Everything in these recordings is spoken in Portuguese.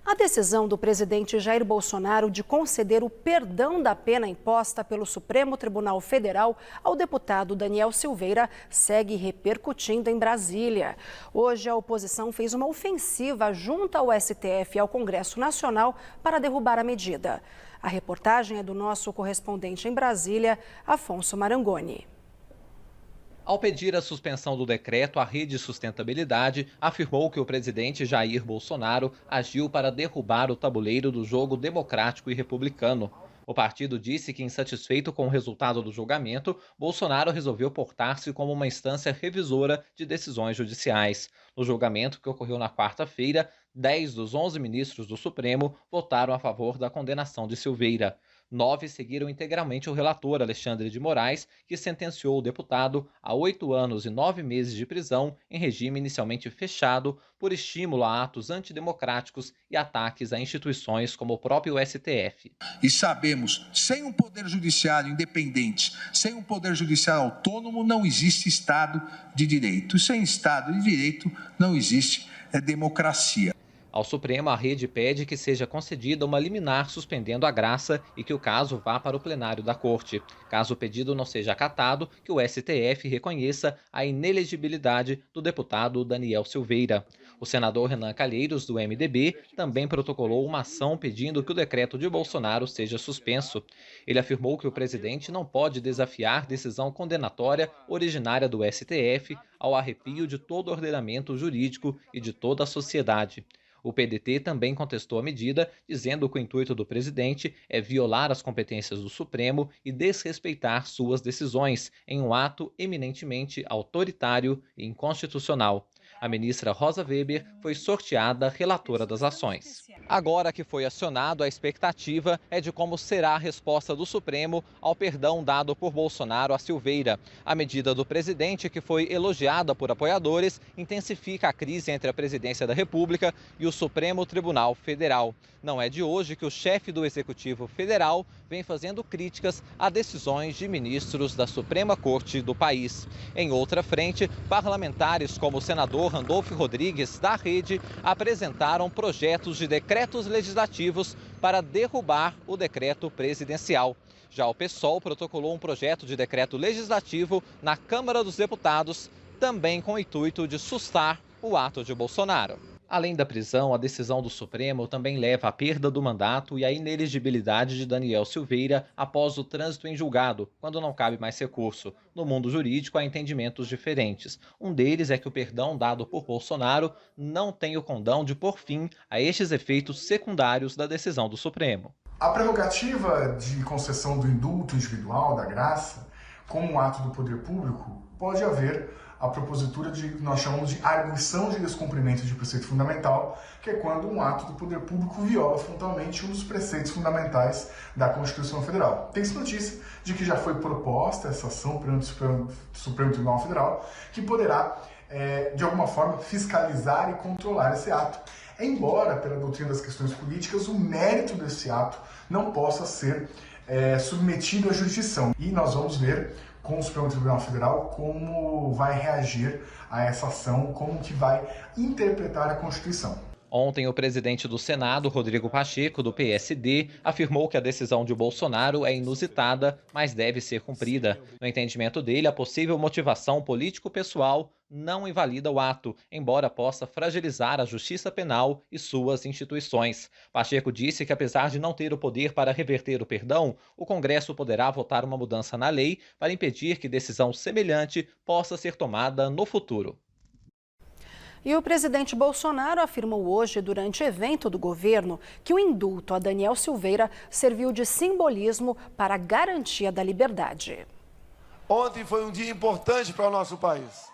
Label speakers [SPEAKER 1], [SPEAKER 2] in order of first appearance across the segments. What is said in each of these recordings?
[SPEAKER 1] A decisão do presidente Jair Bolsonaro de conceder o perdão da pena imposta pelo Supremo Tribunal Federal ao deputado Daniel Silveira segue repercutindo em Brasília. Hoje, a oposição fez uma ofensiva junto ao STF e ao Congresso Nacional para derrubar a medida. A reportagem é do nosso correspondente em Brasília, Afonso Marangoni.
[SPEAKER 2] Ao pedir a suspensão do decreto, a Rede Sustentabilidade afirmou que o presidente Jair Bolsonaro agiu para derrubar o tabuleiro do jogo democrático e republicano. O partido disse que, insatisfeito com o resultado do julgamento, Bolsonaro resolveu portar-se como uma instância revisora de decisões judiciais. No julgamento, que ocorreu na quarta-feira, 10 dos 11 ministros do Supremo votaram a favor da condenação de Silveira. 9 seguiram integralmente o relator Alexandre de Moraes, que sentenciou o deputado a 8 anos e 9 meses de prisão em regime inicialmente fechado por estímulo a atos antidemocráticos e ataques a instituições como o próprio STF.
[SPEAKER 3] E sabemos, sem um poder judiciário independente, sem um poder judiciário autônomo, não existe Estado de Direito. Sem Estado de Direito não existe democracia.
[SPEAKER 2] Ao Supremo, a rede pede que seja concedida uma liminar suspendendo a graça e que o caso vá para o plenário da Corte. Caso o pedido não seja acatado, que o STF reconheça a inelegibilidade do deputado Daniel Silveira. O senador Renan Calheiros, do MDB, também protocolou uma ação pedindo que o decreto de Bolsonaro seja suspenso. Ele afirmou que o presidente não pode desafiar decisão condenatória originária do STF ao arrepio de todo o ordenamento jurídico e de toda a sociedade. O PDT também contestou a medida, dizendo que o intuito do presidente é violar as competências do Supremo e desrespeitar suas decisões, em um ato eminentemente autoritário e inconstitucional. A ministra Rosa Weber foi sorteada relatora das ações. Agora que foi acionado, a expectativa é de como será a resposta do Supremo ao perdão dado por Bolsonaro a Silveira. A medida do presidente, que foi elogiada por apoiadores, intensifica a crise entre a presidência da República e o Supremo Tribunal Federal. Não é de hoje que o chefe do Executivo Federal vem fazendo críticas a decisões de ministros da Suprema Corte do país. Em outra frente, parlamentares como o senador Randolfo Rodrigues, da Rede, apresentaram projetos de decretos legislativos para derrubar o decreto presidencial. Já o PSOL protocolou um projeto de decreto legislativo na Câmara dos Deputados, também com o intuito de sustar o ato de Bolsonaro. Além da prisão, a decisão do Supremo também leva à perda do mandato e à inelegibilidade de Daniel Silveira após o trânsito em julgado, quando não cabe mais recurso. No mundo jurídico, há entendimentos diferentes. Um deles é que o perdão dado por Bolsonaro não tem o condão de pôr fim a estes efeitos secundários da decisão do Supremo.
[SPEAKER 4] A prerrogativa de concessão do indulto individual, da graça, como um ato do poder público, pode haver a propositura de que nós chamamos de arguição de descumprimento de preceito fundamental, que é quando um ato do poder público viola frontalmente um dos preceitos fundamentais da Constituição Federal. Tem-se notícia de que já foi proposta essa ação perante o Supremo Tribunal Federal, que poderá, de alguma forma, fiscalizar e controlar esse ato, embora, pela doutrina das questões políticas, o mérito desse ato não possa ser submetido à jurisdição. E nós vamos ver com o Supremo Tribunal Federal como vai reagir a essa ação, como que vai interpretar a Constituição.
[SPEAKER 2] Ontem, o presidente do Senado, Rodrigo Pacheco, do PSD, afirmou que a decisão de Bolsonaro é inusitada, mas deve ser cumprida. No entendimento dele, a possível motivação político-pessoal não invalida o ato, embora possa fragilizar a justiça penal e suas instituições. Pacheco disse que, apesar de não ter o poder para reverter o perdão, o Congresso poderá votar uma mudança na lei para impedir que decisão semelhante possa ser tomada no futuro.
[SPEAKER 1] E o presidente Bolsonaro afirmou hoje, durante evento do governo, que o indulto a Daniel Silveira serviu de simbolismo para a garantia da liberdade.
[SPEAKER 5] Ontem foi um dia importante para o nosso país.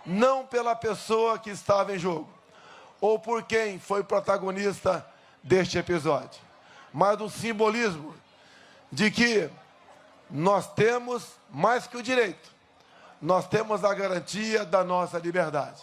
[SPEAKER 5] Não pela pessoa que estava em jogo, ou por quem foi protagonista deste episódio, mas do simbolismo de que nós temos mais que o direito, nós temos a garantia da nossa liberdade.